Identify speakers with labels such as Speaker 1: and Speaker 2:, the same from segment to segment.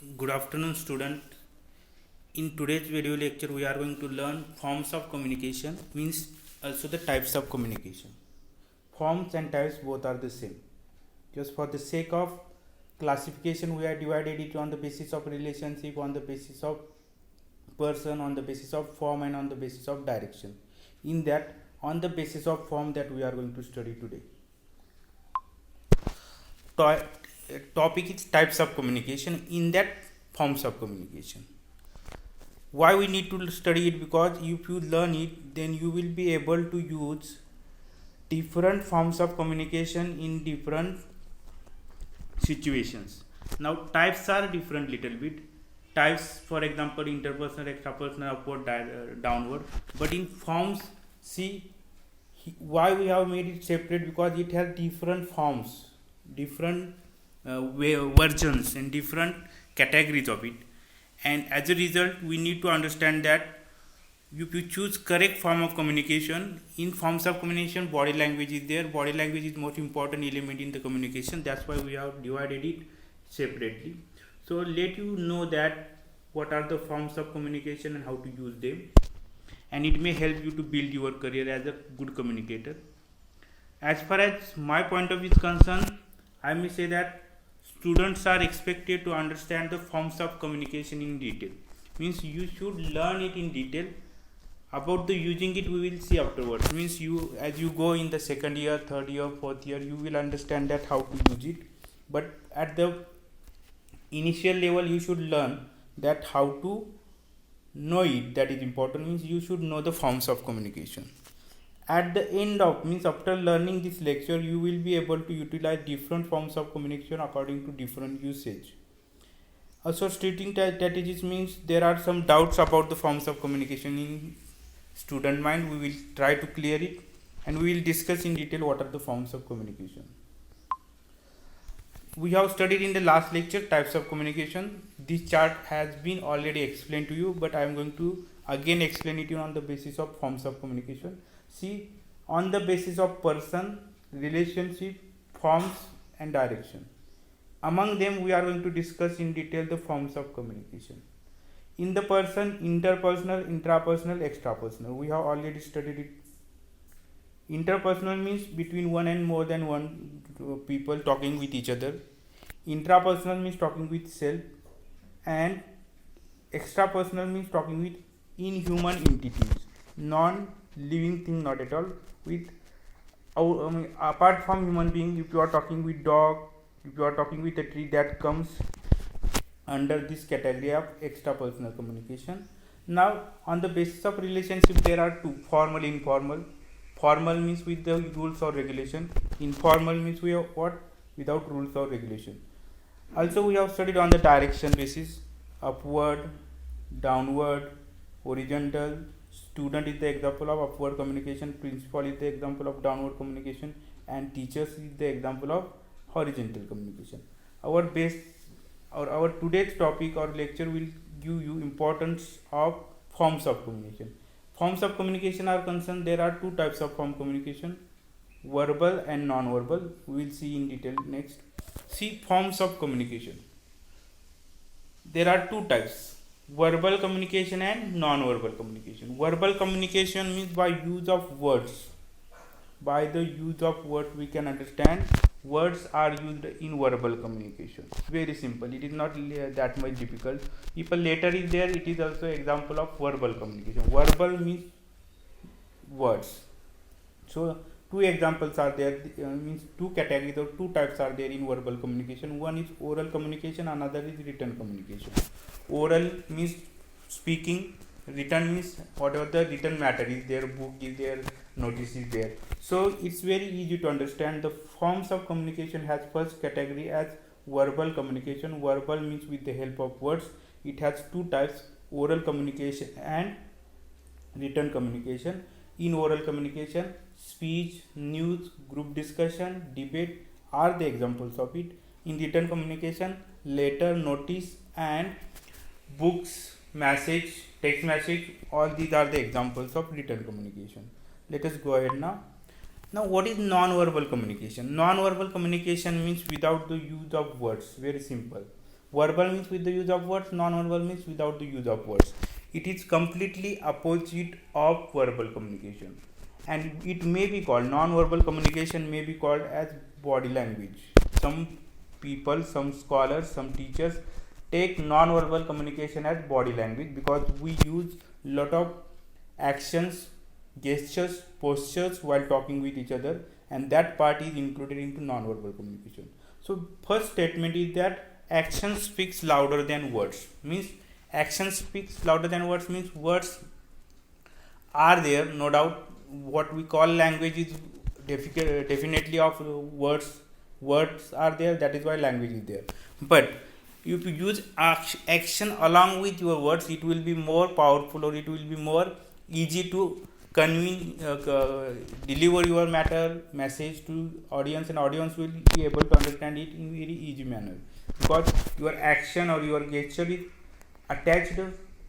Speaker 1: Good afternoon, student. In today's video lecture, we are going to learn forms of communication, means also the types of communication. Forms and types both are the same. Just for the sake of classification, we are divided it on the basis of relationship, on the basis of person, on the basis of form, and on the basis of direction. In that, on the basis of form that we are going to study today. Topic is types of communication, in that forms of communication. Why we need to study it? Because if you learn it, then you will be able to use different forms of communication in different situations. Now types are different little bit. Types, for example, interpersonal, extrapersonal, upward, downward. But in forms, see why we have made it separate, because it has different forms, different versions and different categories of it. And as a result, we need to understand that if you choose correct form of communication, in forms of communication, body language is there. Body language is most important element in the communication. That's why we have divided it separately. So let you know that what are the forms of communication and how to use them, and it may help you to build your career as a good communicator. As far as my point of view is concerned, I may say that students are expected to understand the forms of communication in detail. Means you should learn it in detail. About the using it, we will see afterwards. Means you, as you go in the second year, third year, fourth year, you will understand that how to use it. But at the initial level, you should learn that how to know it. That is important. Means you should know the forms of communication. At the end of, means after learning this lecture, you will be able to utilize different forms of communication according to different usage. Also, stating strategies means there are some doubts about the forms of communication in student mind. We will try to clear it, and we will discuss in detail what are the forms of communication. We have studied in the last lecture types of communication. This chart has been already explained to you, but I am going to again explain it on the basis of forms of communication. See, on the basis of person, relationship, forms, and direction. Among them, we are going to discuss in detail the forms of communication. In the person, interpersonal, intrapersonal, extrapersonal. We have already studied it. Interpersonal means between one and more than one people talking with each other. Intrapersonal means talking with self, and extrapersonal means talking with inhuman entities, non-living thing, not at all. With apart from human being, if you are talking with dog, if you are talking with a tree, that comes under this category of extrapersonal communication. Now, on the basis of relationship, there are two: formal, informal. Formal means with the rules or regulation. Informal means we have what? Without rules or regulation. Also, we have studied on the direction basis: upward, downward, horizontal. Student is the example of upward communication, principal is the example of downward communication, and teachers is the example of horizontal communication. Our today's topic or lecture will give you importance of forms of communication. Forms of communication are concerned, there are two types of form communication: verbal and non-verbal. We will see in detail next. See, forms of communication. There are two types: verbal communication and non-verbal communication. Verbal communication means by use of words. By the use of words, we can understand words are used in verbal communication. Very simple. It is not that much difficult. If a letter is there, it is also example of verbal communication. Verbal means words. So two examples are there. Means two categories or two types are there in verbal communication. One is oral communication, another is written communication. Oral means speaking, written means whatever the written matter is there, book is there, notice is there. So it's very easy to understand. The forms of communication has first category as verbal communication. Verbal means with the help of words. It has two types: oral communication and written communication. In oral communication, speech, news, group discussion, debate are the examples of it. In written communication, letter, notice, and books, message, text message, all these are the examples of written communication. Let us go ahead now. Now, what is non-verbal communication? Non-verbal communication means without the use of words. Very simple. Verbal means with the use of words, non-verbal means without the use of words. It is completely opposite of verbal communication, and it may be called non-verbal communication, may be called as body language. Some people, some scholars, some teachers take non-verbal communication as body language because we use lot of actions, gestures, postures while talking with each other, and that part is included into non-verbal communication. So first statement is that action speaks louder than words. Means action speaks louder than words means words are there, no doubt. What we call language is definitely of words. Words are there, that is why language is there. But if you use action along with your words, it will be more powerful, or it will be more easy to convey, deliver your message to audience, and audience will be able to understand it in very easy manner, because your action or your gesture is attached,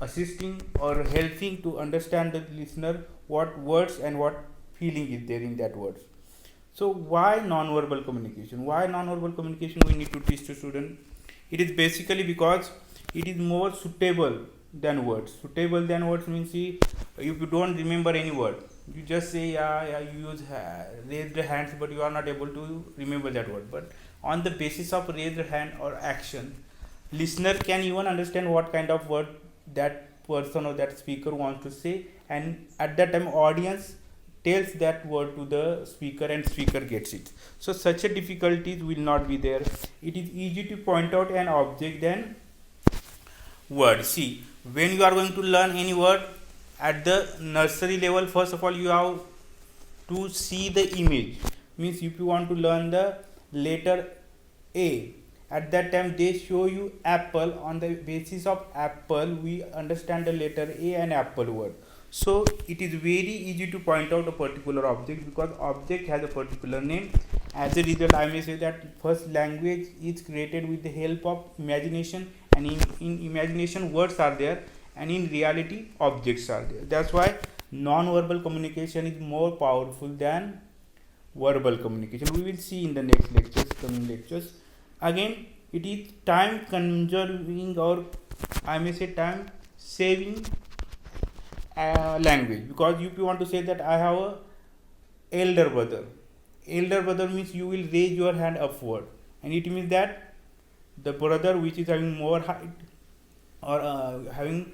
Speaker 1: assisting or helping to understand the listener what words and what feeling is there in that words. So why non-verbal communication? Why non-verbal communication we need to teach to student? It is basically because it is more suitable than words. Suitable than words means, see, if you don't remember any word, you just say you use raised hands, but you are not able to remember that word. But on the basis of raised hand or action, listener can even understand what kind of word that person or that speaker wants to say, and at that time audience tells that word to the speaker and speaker gets it. So such a difficulties will not be there. It is easy to point out an object than word. See, when you are going to learn any word at the nursery level, first of all you have to see the image. Means if you want to learn the letter A, at that time they show you apple. On the basis of apple we understand the letter A and apple word. So it is very easy to point out a particular object because object has a particular name. As a result, I may say that first language is created with the help of imagination, and in imagination words are there, and in reality objects are there. That's why non-verbal communication is more powerful than verbal communication. We will see in the next lectures, coming lectures. Again, it is time consuming, or I may say time saving language, because if you want to say that I have a elder brother means you will raise your hand upward, and it means that the brother which is having more height or having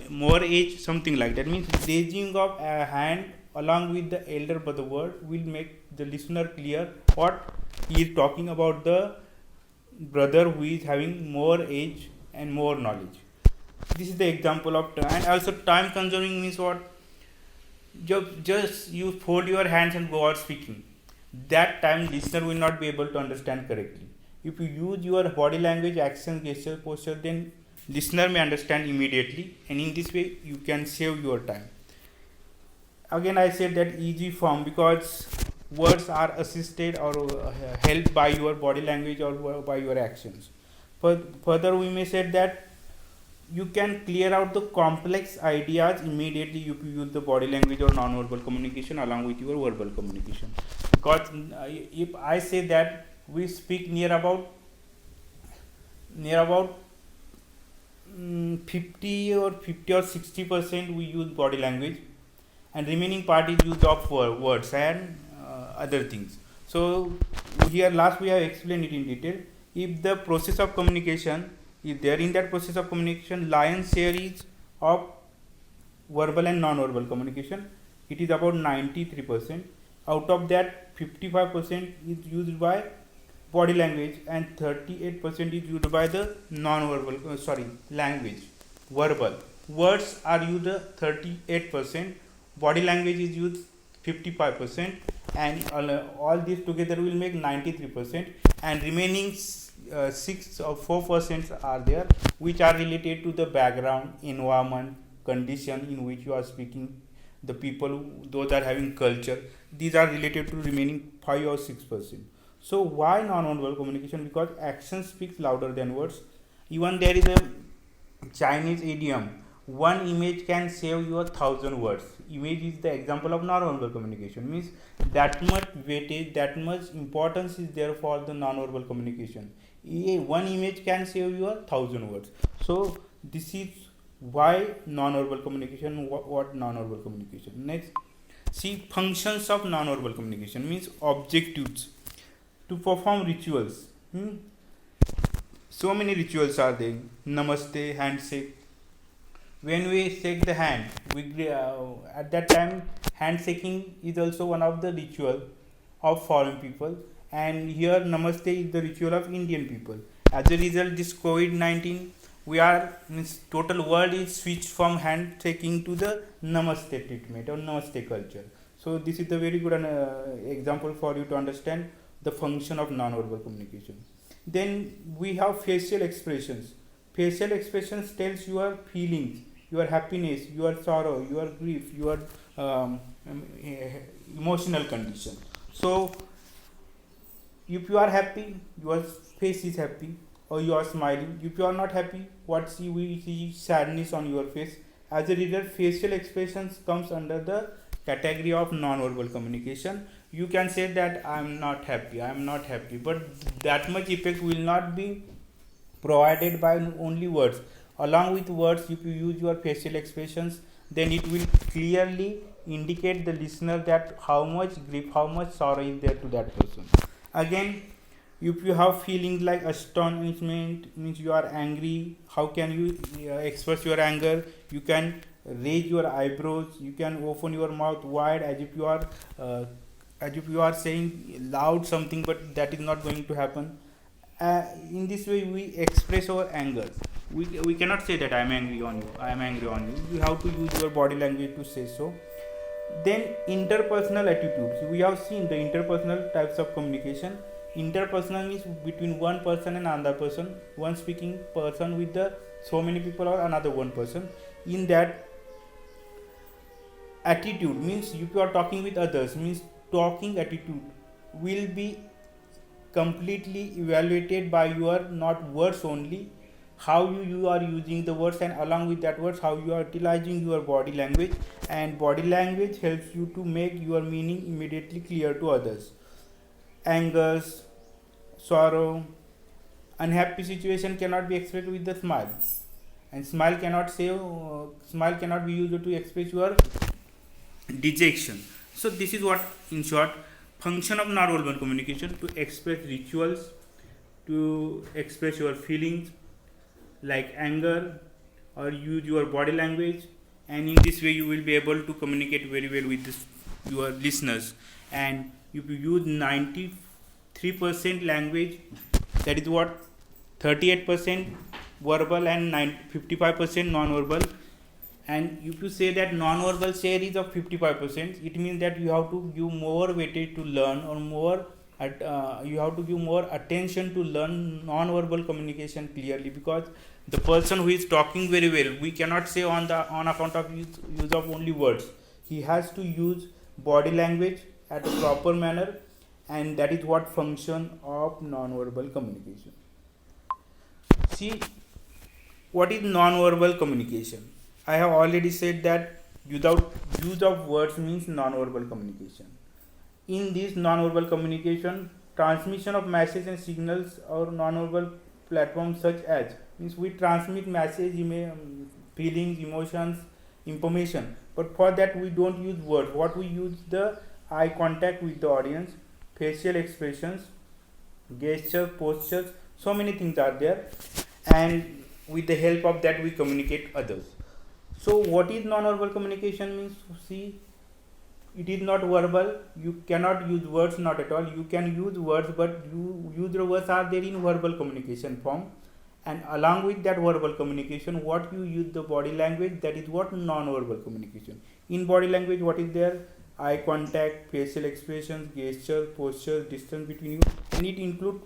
Speaker 1: more age, something like that, means raising of a hand along with the elder brother word will make the listener clear what he is talking about, the brother who is having more age and more knowledge. This is the example of time. And also time consuming means what? Just you fold your hands and go out speaking. That time listener will not be able to understand correctly. If you use your body language, action, gesture, posture, then listener may understand immediately, and in this way you can save your time. Again I said that easy form because words are assisted or helped by your body language or by your actions. Further we may say that you can clear out the complex ideas immediately if you use the body language or non-verbal communication along with your verbal communication. Because if I say that we speak near about 50 or 60% we use body language, and remaining part is used of words and other things. So here last we have explained it in detail. If the process of communication is there, in that process of communication lion's share is of verbal and non-verbal communication. It is about 93%. Out of that 55% is used by body language and 38% is used by the non-verbal language, verbal. Words are used 38%, body language is used 55%, and all these together will make 93%, and remaining 6 or 4% are there which are related to the background, environment, condition in which you are speaking, the people, those are having culture. These are related to remaining 5 or 6%. So why non-verbal communication? Because action speaks louder than words. Even there is a Chinese idiom, one image can save you 1,000 words. Image is the example of non-verbal communication. Means that much weightage, that much importance is there for the non-verbal communication. one image can save you 1,000 words. So this is why non-verbal communication. What non-verbal communication? Next, see functions of non-verbal communication means objectives to perform rituals. So many rituals are there. Namaste, handshake. When we shake the hand, we at that time handshaking is also one of the ritual of foreign people, and here Namaste is the ritual of Indian people. As a result, this COVID-19, we are means total world is switched from handshaking to the Namaste treatment or Namaste culture. So this is a very good example for you to understand the function of non-verbal communication. Then we have facial expressions. Facial expressions tells your feelings, your happiness, your sorrow, your grief, your emotional condition. So if you are happy, your face is happy, or you are smiling. If you are not happy, we see sadness on your face. As a result, facial expressions comes under the category of non-verbal communication. You can say that I am not happy, but that much effect will not be provided by only words. Along with words, if you use your facial expressions, then it will clearly indicate the listener that how much grief, how much sorrow is there to that person. Again, if you have feelings like astonishment, means you are angry, how can you express your anger? You can raise your eyebrows, you can open your mouth wide as if you are saying loud something, but that is not going to happen. In this way we express our anger. We cannot say that I am angry on you. You have to use your body language to say so. Then interpersonal attitudes. We have seen the interpersonal types of communication. Interpersonal means between one person and another person, one speaking person with the so many people or another one person. In that, attitude means if you are talking with others, means talking attitude will be completely evaluated by your not words only, how you are using the words, and along with that words how you are utilizing your body language, and body language helps you to make your meaning immediately clear to others. Angers, sorrow, unhappy situation cannot be expressed with the smile, and smile cannot be used to express your dejection. So this is what in short function of non-verbal communication: to express rituals, to express your feelings like anger, or use your body language, and in this way you will be able to communicate very well with your listeners. And if you use 93% language, that is what 38% verbal and 55% non-verbal. And if you say that non-verbal share is of 55%, it means that you have to give more weightage to learn, or you have to give more attention to learn non-verbal communication clearly, because the person who is talking very well, we cannot say on account of use of only words. He has to use body language at a proper manner, and that is what function of non-verbal communication. See, what is non-verbal communication? I have already said that without use of words means non-verbal communication. In this non-verbal communication, transmission of messages and signals or non-verbal platforms such as, means we transmit message, feelings, emotions, information, but for that we don't use words. What we use, the eye contact with the audience, facial expressions, gestures, postures, so many things are there, and with the help of that we communicate others. So what is non-verbal communication means? See, it is not verbal. You cannot use words, not at all. You can use words, but the words are there in verbal communication form. And along with that verbal communication, what you use the body language, that is what non-verbal communication. In body language, what is there? Eye contact, facial expressions, gestures, postures, distance between you, and it includes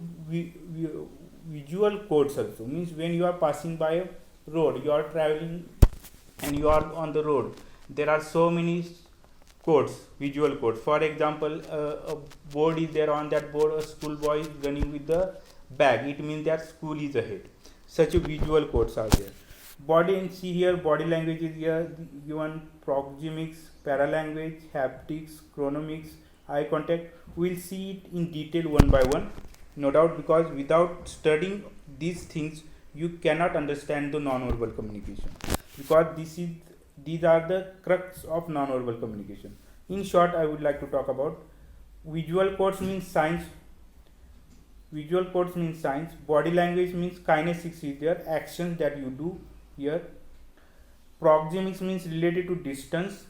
Speaker 1: visual codes also. Means when you are passing by a road, you are traveling and you are on the road, there are so many codes, visual codes. For example, a board is there. On that board a school boy is running with the bag, it means that school is ahead. Such a visual codes are there. Body, and see here body language is here given: proxemics, paralanguage, haptics, chronomics, eye contact. We'll see it in detail one by one. no doubt, because without studying these things you cannot understand the non-verbal communication, because these are the crux of non-verbal communication. In short, I would like to talk about visual codes means science. Visual codes means science. Body language means kinesics is there, actions that you do here. Proxemics means related to distance.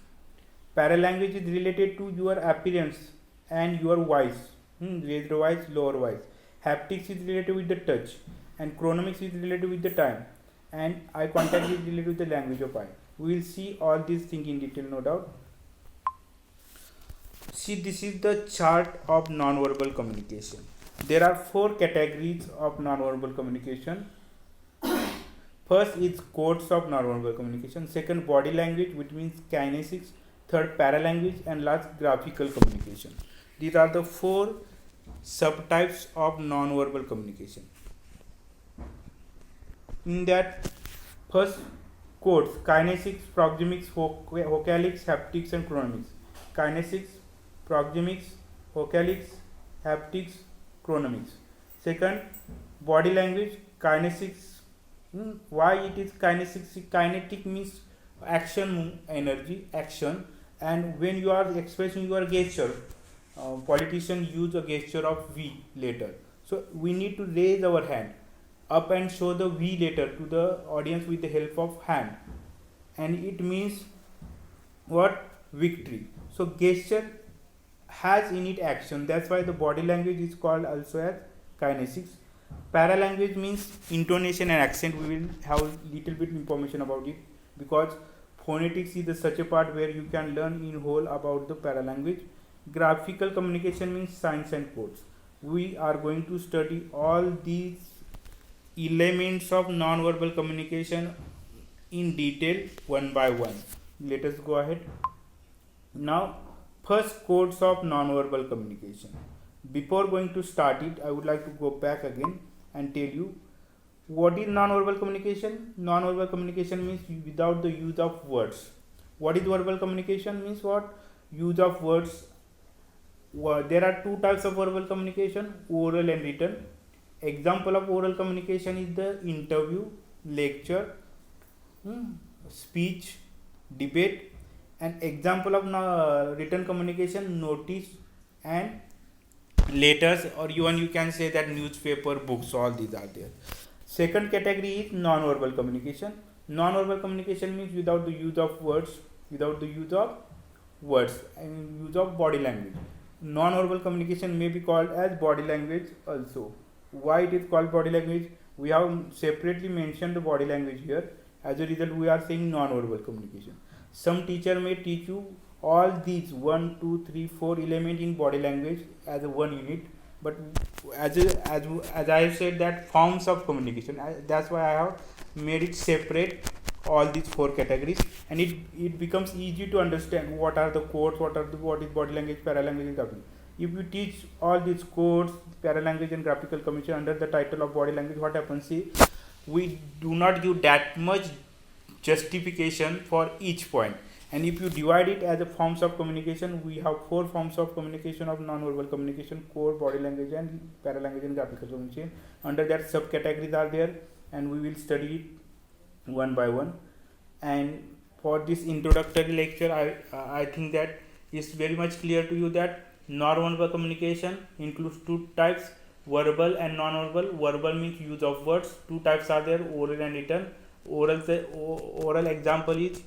Speaker 1: Paralanguage is related to your appearance and your voice, raised voice, lower voice. Haptics is related with the touch, and chronomics is related with the time, and eye contact is related with the language of eye. We will see all these things in detail, no doubt. See, this is the chart of non-verbal communication. There are 4 categories of non-verbal communication. First is codes of non-verbal communication. Second, body language, which means kinesics. Third, paralanguage, and last, graphical communication. These are the 4 subtypes of non-verbal communication. In that, first, codes: kinesics, proxemics, vocalics, haptics, and chronomics. Kinesics, proxemics, vocalics, haptics, chronomics. Second, body language, kinesics. Why it is kinesics? Kinetic means action, energy, action, and when you are expressing your gesture, politicians use a gesture of V later. So we need to raise our hand up and show the V later to the audience with the help of hand, and it means what? Victory. So gesture has in it action. That's why the body language is called also as kinesics. Paralanguage means intonation and accent. We will have little bit information about it, because phonetics is such a part where you can learn in whole about the paralanguage. Graphical communication means signs and codes. We are going to study all these elements of non-verbal communication in detail one by one. Let us go ahead. Now, first, codes of non-verbal communication. Before going to start it, I would like to go back again and tell you what is non-verbal communication. Non-verbal communication means without the use of words. What is verbal communication? Means what? Use of words. There are 2 types of verbal communication: oral and written. Example of oral communication is the interview, lecture, speech, debate. And example of written communication: notice and letters, or even you can say that newspaper, books, all these are there. Second category is non-verbal communication. Non-verbal communication means without the use of words, and use of body language. Non-verbal communication may be called as body language also. Why it is called body language? We have separately mentioned the body language here. As a result, we are saying non-verbal communication. Some teacher may teach you all these 1, 2, 3, 4 elements in body language as a one unit, but as I have said that forms of communication, that's why I have made it separate all these 4 categories, and it becomes easy to understand what are the codes, what is body language, paralanguage, and graphical. If you teach all these codes, paralanguage and graphical communication under the title of body language, what happens is we do not give that much justification for each point. And if you divide it as a forms of communication, we have 4 forms of communication of non-verbal communication: core, body language, and paralanguage and graphical communication. Under that, subcategories are there, and we will study it one by one. And for this introductory lecture, I think that it's very much clear to you that non-verbal communication includes 2 types: verbal and non-verbal. Verbal means use of words. 2 types are there: oral and written. Oral example is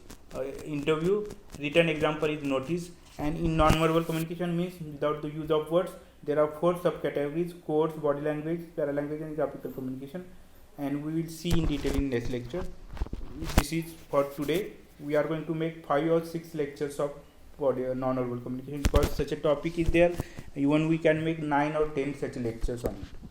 Speaker 1: interview, written example is notice. And in non-verbal communication means without the use of words. There are 4 subcategories: codes, body language, paralanguage, and graphical communication, and we will see in detail in next lecture. This is for today. We are going to make 5 or 6 lectures of body non-verbal communication, because such a topic is there. Even we can make 9 or 10 such lectures on it.